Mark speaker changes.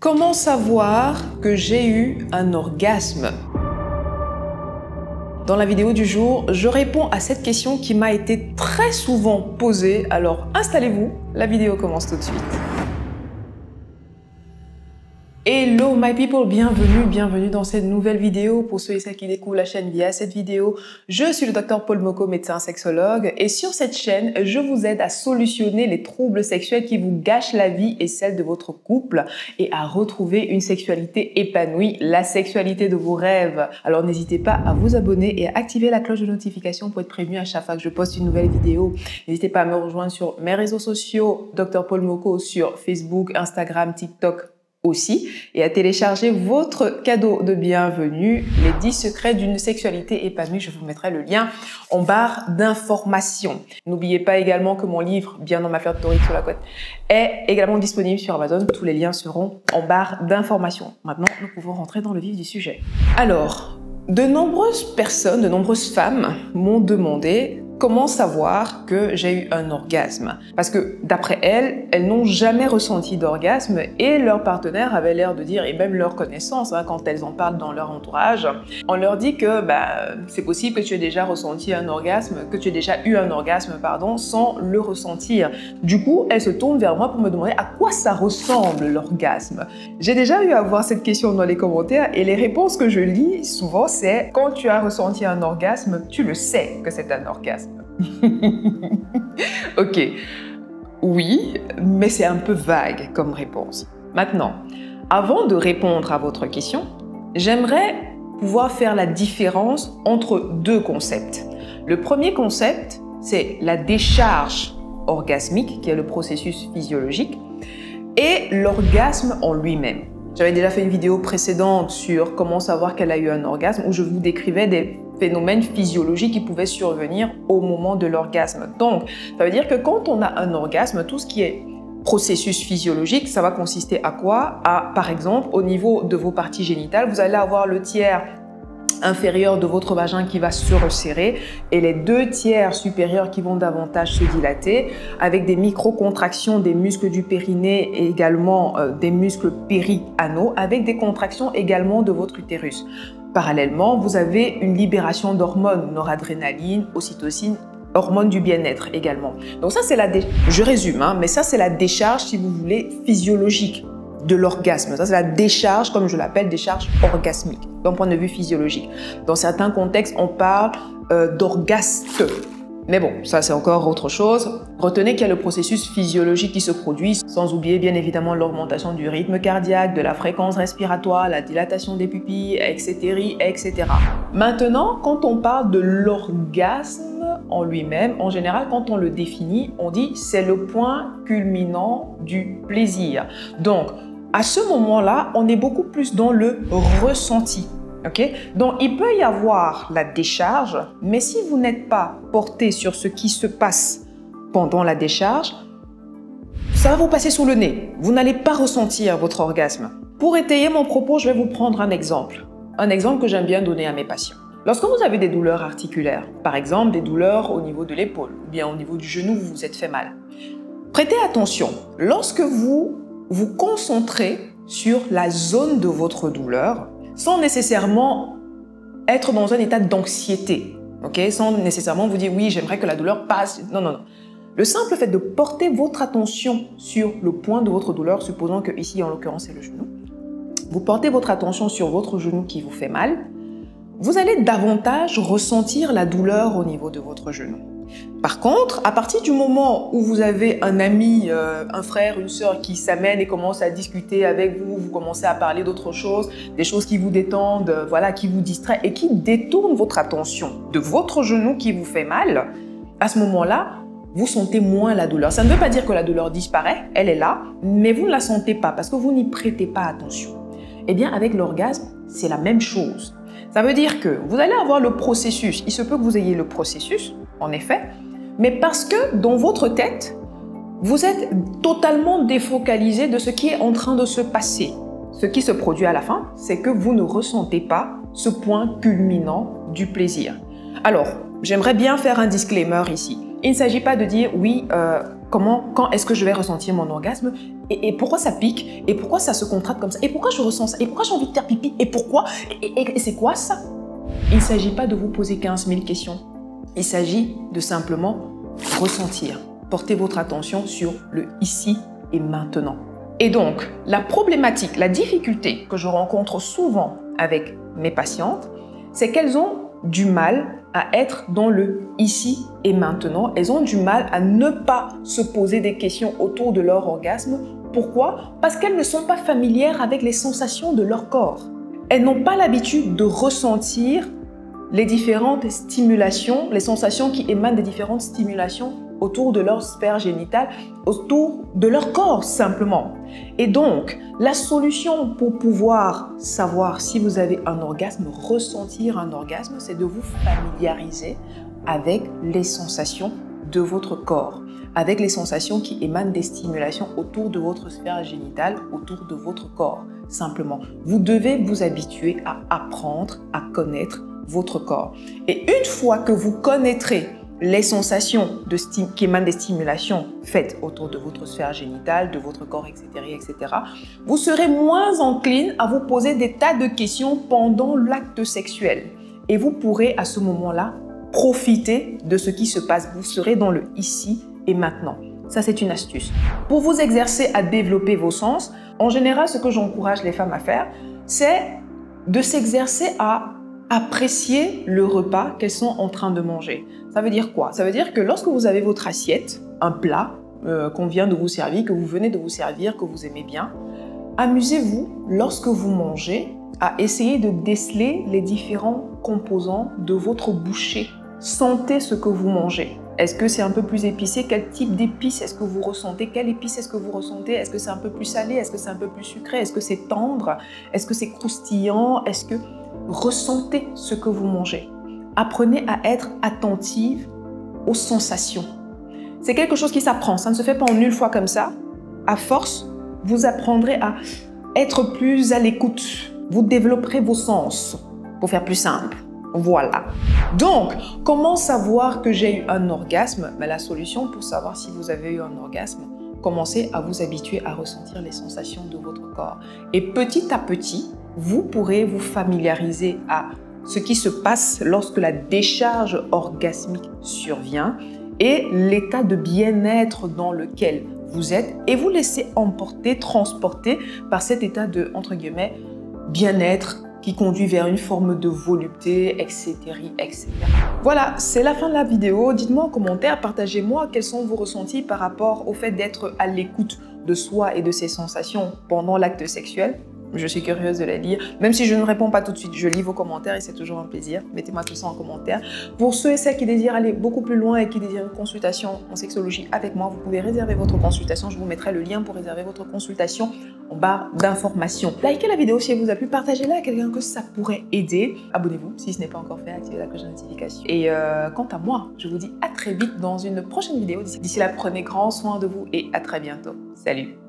Speaker 1: Comment savoir que j'ai eu un orgasme? Dans la vidéo du jour, je réponds à cette question qui m'a été très souvent posée, alors installez-vous, la vidéo commence tout de suite. Hello my people, bienvenue dans cette nouvelle vidéo. Pour ceux et celles qui découvrent la chaîne via cette vidéo, je suis le Dr Paul Moko, médecin sexologue, et sur cette chaîne, je vous aide à solutionner les troubles sexuels qui vous gâchent la vie et celle de votre couple et à retrouver une sexualité épanouie, la sexualité de vos rêves. Alors n'hésitez pas à vous abonner et à activer la cloche de notification pour être prévenu à chaque fois que je poste une nouvelle vidéo. N'hésitez pas à me rejoindre sur mes réseaux sociaux, Dr Paul Moko sur Facebook, Instagram, TikTok, aussi, et à télécharger votre cadeau de bienvenue, les 10 secrets d'une sexualité épanouie. Je vous mettrai le lien en barre d'informations. N'oubliez pas également que mon livre, Bien dans ma fleur de taurine sur la côte, est également disponible sur Amazon. Tous les liens seront en barre d'informations. Maintenant, nous pouvons rentrer dans le vif du sujet. Alors, de nombreuses personnes, de nombreuses femmes m'ont demandé comment savoir que j'ai eu un orgasme? Parce que d'après elles n'ont jamais ressenti d'orgasme et leur partenaire avait l'air de dire, et même leurs connaissances, quand elles en parlent dans leur entourage, on leur dit que c'est possible que tu aies déjà ressenti un orgasme, que tu aies déjà eu un orgasme, sans le ressentir. Du coup, elles se tournent vers moi pour me demander à quoi ça ressemble l'orgasme. J'ai déjà eu à voir cette question dans les commentaires et les réponses que je lis souvent, c'est quand tu as ressenti un orgasme, tu le sais que c'est un orgasme. Ok, oui, mais c'est un peu vague comme réponse. Maintenant, avant de répondre à votre question, j'aimerais pouvoir faire la différence entre deux concepts. Le premier concept, c'est la décharge orgasmique, qui est le processus physiologique, et l'orgasme en lui-même. J'avais déjà fait une vidéo précédente sur comment savoir qu'elle a eu un orgasme, où je vous décrivais des phénomènes physiologiques qui pouvaient survenir au moment de l'orgasme. Donc, ça veut dire que quand on a un orgasme, tout ce qui est processus physiologique, ça va consister à quoi? Par exemple, au niveau de vos parties génitales, vous allez avoir le tiers inférieur de votre vagin qui va se resserrer et les 2 tiers supérieurs qui vont davantage se dilater avec des micro-contractions des muscles du périnée et également des muscles péri-anaux avec des contractions également de votre utérus. Parallèlement, vous avez une libération d'hormones, noradrénaline, ocytocine, hormones du bien-être également. Donc ça, c'est je résume, mais ça, c'est la décharge, si vous voulez, physiologique de l'orgasme. Ça, c'est la décharge, comme je l'appelle, décharge orgasmique, d'un point de vue physiologique. Dans certains contextes, on parle d'orgasme. Mais bon, ça, c'est encore autre chose. Retenez qu'il y a le processus physiologique qui se produit, sans oublier bien évidemment l'augmentation du rythme cardiaque, de la fréquence respiratoire, la dilatation des pupilles, etc., etc. Maintenant, quand on parle de l'orgasme en lui-même, en général, quand on le définit, on dit c'est le point culminant du plaisir. Donc, à ce moment-là, on est beaucoup plus dans le ressenti. Okay? Donc, il peut y avoir la décharge, mais si vous n'êtes pas porté sur ce qui se passe pendant la décharge, ça va vous passer sous le nez. Vous n'allez pas ressentir votre orgasme. Pour étayer mon propos, je vais vous prendre un exemple. Un exemple que j'aime bien donner à mes patients. Lorsque vous avez des douleurs articulaires, par exemple des douleurs au niveau de l'épaule ou bien au niveau du genou, vous vous êtes fait mal, prêtez attention. Lorsque vous vous concentrez sur la zone de votre douleur, sans nécessairement être dans un état d'anxiété, sans nécessairement vous dire « oui, j'aimerais que la douleur passe ». Non, non, non. Le simple fait de porter votre attention sur le point de votre douleur, supposons que ici, en l'occurrence, c'est le genou, vous portez votre attention sur votre genou qui vous fait mal, vous allez davantage ressentir la douleur au niveau de votre genou. Par contre, à partir du moment où vous avez un ami, un frère, une sœur qui s'amène et commence à discuter avec vous, vous commencez à parler d'autres choses, des choses qui vous détendent, qui vous distraient et qui détournent votre attention de votre genou qui vous fait mal, à ce moment-là, vous sentez moins la douleur. Ça ne veut pas dire que la douleur disparaît, elle est là, mais vous ne la sentez pas parce que vous n'y prêtez pas attention. Eh bien, avec l'orgasme, c'est la même chose. Ça veut dire que vous allez avoir le processus. Il se peut que vous ayez le processus, en effet, mais parce que dans votre tête, vous êtes totalement défocalisé de ce qui est en train de se passer. Ce qui se produit à la fin, c'est que vous ne ressentez pas ce point culminant du plaisir. Alors, j'aimerais bien faire un disclaimer ici. Il ne s'agit pas de dire « oui, quand est-ce que je vais ressentir mon orgasme ?» et pourquoi ça pique, et pourquoi ça se contracte comme ça, et pourquoi je ressens ça, et pourquoi j'ai envie de faire pipi, et pourquoi, et c'est quoi ça? Il ne s'agit pas de vous poser 15 000 questions. Il s'agit de simplement ressentir. Portez votre attention sur le ici et maintenant. Et donc, la problématique, la difficulté que je rencontre souvent avec mes patientes, c'est qu'elles ont du mal à être dans le ici et maintenant. Elles ont du mal à ne pas se poser des questions autour de leur orgasme. Pourquoi? Parce qu'elles ne sont pas familières avec les sensations de leur corps. Elles n'ont pas l'habitude de ressentir les différentes stimulations, les sensations qui émanent des différentes stimulations autour de leur sphère génitale, autour de leur corps simplement. Et donc, la solution pour pouvoir savoir si vous avez un orgasme, ressentir un orgasme, c'est de vous familiariser avec les sensations de votre corps, avec les sensations qui émanent des stimulations autour de votre sphère génitale, autour de votre corps, simplement. Vous devez vous habituer à apprendre à connaître votre corps. Et une fois que vous connaîtrez les sensations qui émanent des stimulations faites autour de votre sphère génitale, de votre corps, etc., vous serez moins encline à vous poser des tas de questions pendant l'acte sexuel. Et vous pourrez à ce moment-là profiter de ce qui se passe. Vous serez dans le ici et maintenant. Ça, c'est une astuce. Pour vous exercer à développer vos sens, en général, ce que j'encourage les femmes à faire, c'est de s'exercer à apprécier le repas qu'elles sont en train de manger. Ça veut dire quoi? Ça veut dire que lorsque vous avez votre assiette, un plat qu'on vient de vous servir, que vous venez de vous servir, que vous aimez bien, amusez-vous lorsque vous mangez à essayer de déceler les différents composants de votre bouchée. Sentez ce que vous mangez. Est-ce que c'est un peu plus épicé? Quel type d'épices est-ce que vous ressentez? Quelle épice est-ce que vous ressentez? Est-ce que c'est un peu plus salé? Est-ce que c'est un peu plus sucré? Est-ce que c'est tendre? Est-ce que c'est croustillant? Est-ce que... Ressentez ce que vous mangez. Apprenez à être attentive aux sensations. C'est quelque chose qui s'apprend. Ça ne se fait pas en une fois comme ça. À force, vous apprendrez à être plus à l'écoute. Vous développerez vos sens, pour faire plus simple. Voilà. Donc, comment savoir que j'ai eu un orgasme? La solution pour savoir si vous avez eu un orgasme, commencez à vous habituer à ressentir les sensations de votre corps. Et petit à petit, vous pourrez vous familiariser à ce qui se passe lorsque la décharge orgasmique survient et l'état de bien-être dans lequel vous êtes et vous laisser emporter, transporter par cet état de, entre guillemets, bien-être qui conduit vers une forme de volupté, etc., etc. Voilà, c'est la fin de la vidéo. Dites-moi en commentaire, partagez-moi quels sont vos ressentis par rapport au fait d'être à l'écoute de soi et de ses sensations pendant l'acte sexuel. Je suis curieuse de la lire. Même si je ne réponds pas tout de suite, je lis vos commentaires et c'est toujours un plaisir. Mettez-moi tout ça en commentaire. Pour ceux et celles qui désirent aller beaucoup plus loin et qui désirent une consultation en sexologie avec moi, vous pouvez réserver votre consultation. Je vous mettrai le lien pour réserver votre consultation en barre d'informations. Likez la vidéo si elle vous a plu, partagez-la à quelqu'un que ça pourrait aider. Abonnez-vous si ce n'est pas encore fait, activez la cloche de notification. Et quant à moi, je vous dis à très vite dans une prochaine vidéo. D'ici là, prenez grand soin de vous et à très bientôt. Salut!